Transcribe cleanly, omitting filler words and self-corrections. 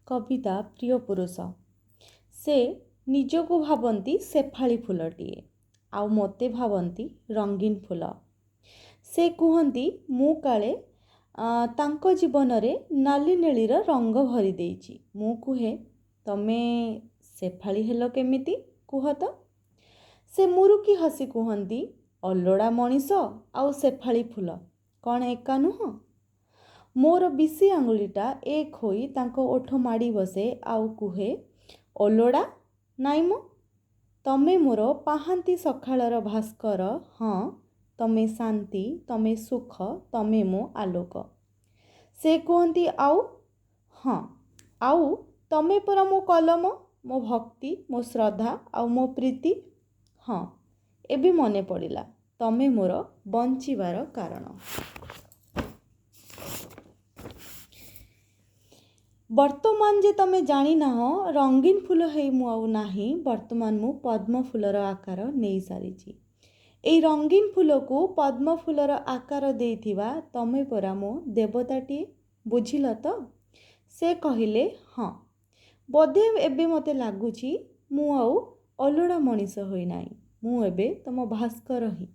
कविता प्रिय पुरुष से निजको भावती शेफाली फूलटीए आउ मते भावती रंगीन फूल से कहती मु काले तांको जीवन रे नाली नेलीर रंग भरी देइछि मु कुहे तमे शेफाली हेलो केमिति कुह तो से मुरुकी हसी कहती अलोड़ा मनीष आउ शेफाली फूल कौन एका नुह मोर बिसी आंगुलीटा एक होई तांको ओठ माड़ी बसे आउ कुहे अलोड़ा नाई मो तमे मोर पाहांती सखाळर भास्कर हाँ तमे शांति तमे सुख तमे मो आलोक से कहती आउ हाँ आउ तमे परा मो कलम मो भक्ति मो श्रद्धा आउ मो प्रीति हाँ एबे मने पड़िला तमे मोर बंचिबार कारण। वर्तमान जे तमे जानी ना रंगीन फूल है मु आउ नाही वर्तमान मु पद्म फूलर आकार नहीं सारी एई रंगीन फूल को पद्म फूलर आकार देइथिबा तमे परा मो देवताटी बुझिल तो से कहिले हाँ बोधे एबे मते लागुची मु आउ अलोड़ा मनीष होई नाही मु एबे तम भास्कर ही।